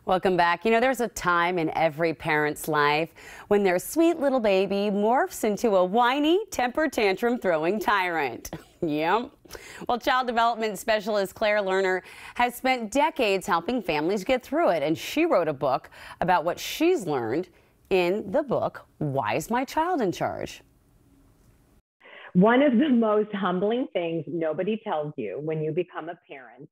Welcome back. You know, there's a time in every parent's life when their sweet little baby morphs into a whiny, temper tantrum throwing tyrant. Yep. Well, child development specialist Claire Lerner has spent decades helping families get through it, and she wrote a book about what she's learned in the book, Why Is My Child in Charge? One of the most humbling things nobody tells you when you become a parent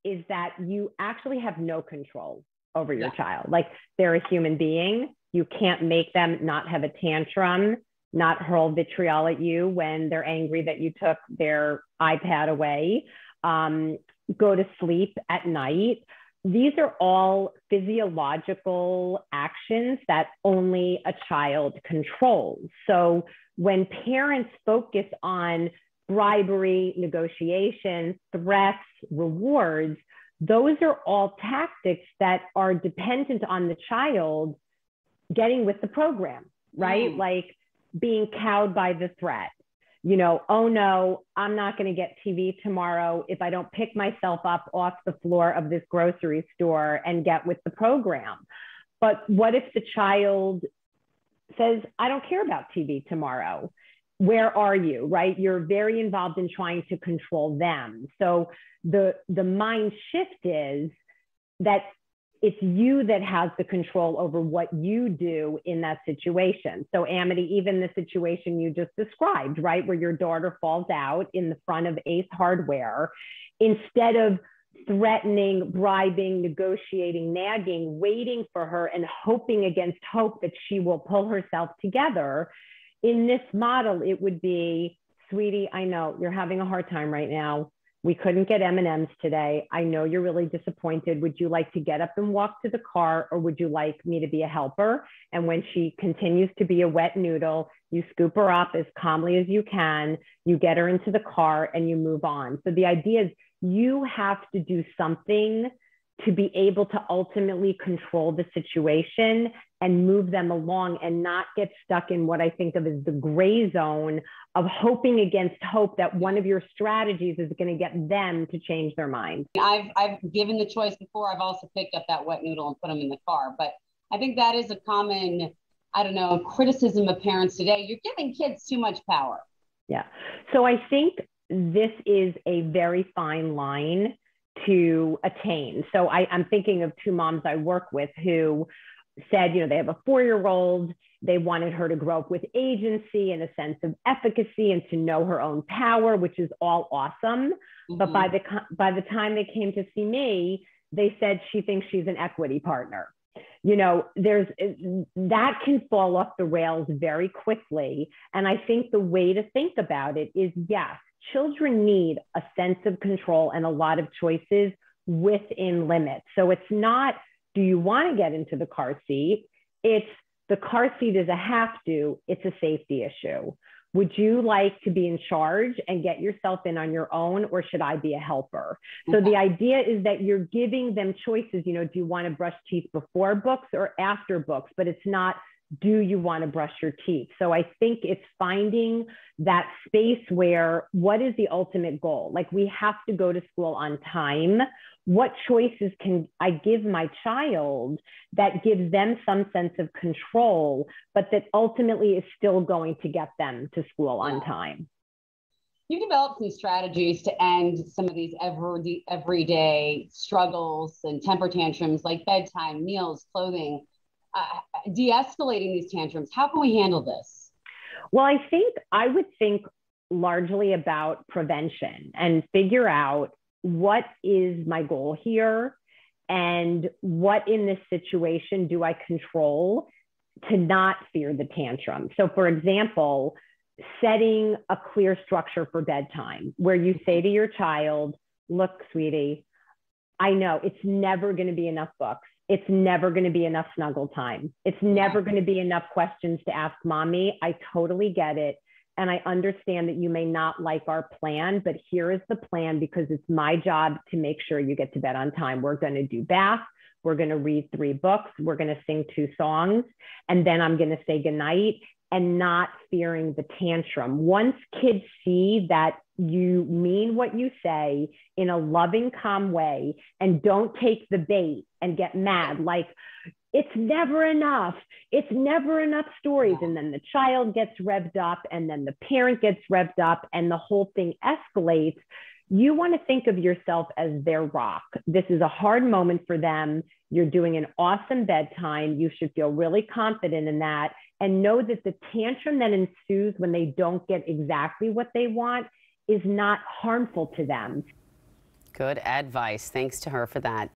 is that you actually have no control over your child. Like, they're a human being. You can't make them not have a tantrum, not hurl vitriol at you when they're angry that you took their iPad away, go to sleep at night. These are all physiological actions that only a child controls. So when parents focus on bribery, negotiation, threats, rewards, those are all tactics that are dependent on the child getting with the program, right? Like being cowed by the threat. You know, oh no, I'm not going to get TV tomorrow if I don't pick myself up off the floor of this grocery store and get with the program. But what if the child says, I don't care about TV tomorrow? Where are you, right? You're very involved in trying to control them. So the mind shift is that it's you that has the control over what you do in that situation. So Amity, even the situation you just described, right, where your daughter falls out in the front of Ace Hardware, instead of threatening, bribing, negotiating, nagging, waiting for her and hoping against hope that she will pull herself together, in this model, it would be, sweetie, I know you're having a hard time right now. We couldn't get M&Ms today. I know you're really disappointed. Would you like to get up and walk to the car, or would you like me to be a helper? And when she continues to be a wet noodle, you scoop her up as calmly as you can, you get her into the car, and you move on. So the idea is you have to do something to be able to ultimately control the situation and move them along and not get stuck in what I think of as the gray zone of hoping against hope that one of your strategies is going to get them to change their mind. I've given the choice before. I've also picked up that wet noodle and put them in the car. But I think that is a common, I don't know, criticism of parents today. You're giving kids too much power. Yeah. So I think this is a very fine line to attain. So I'm thinking of two moms I work with who said, you know, they have a 4-year-old. They wanted her to grow up with agency and a sense of efficacy and to know her own power, which is all awesome. But by the time they came to see me, they said she thinks she's an equity partner. You know, that can fall off the rails very quickly. And I think the way to think about it is, yes, children need a sense of control and a lot of choices within limits. So it's not, do you want to get into the car seat? It's, the car seat is a have to, it's a safety issue. Would you like to be in charge and get yourself in on your own, or should I be a helper? So the idea is that you're giving them choices. You know, do you want to brush teeth before books or after books? But it's not, do you want to brush your teeth? So I think it's finding that space where, what is the ultimate goal? Like, we have to go to school on time. What choices can I give my child that gives them some sense of control, but that ultimately is still going to get them to school on time? You've developed some strategies to end some of these everyday struggles and temper tantrums, like bedtime, meals, clothing, de-escalating these tantrums. How can we handle this? Well, I would think largely about prevention and figure out, what is my goal here? And what in this situation do I control to not fear the tantrum? So for example, setting a clear structure for bedtime where you say to your child, look, sweetie, I know it's never going to be enough books. It's never going to be enough snuggle time. It's never going to be enough questions to ask mommy. I totally get it. And I understand that you may not like our plan, but here is the plan, because it's my job to make sure you get to bed on time. We're going to do bath. We're going to read 3 books. We're going to sing 2 songs. And then I'm going to say goodnight. and not fearing the tantrum. Once kids see that you mean what you say in a loving, calm way and don't take the bait and get mad, like, it's never enough. It's never enough stories. And then the child gets revved up and then the parent gets revved up and the whole thing escalates. You want to think of yourself as their rock. This is a hard moment for them. You're doing an awesome bedtime. You should feel really confident in that and know that the tantrum that ensues when they don't get exactly what they want is not harmful to them. Good advice. Thanks to her for that.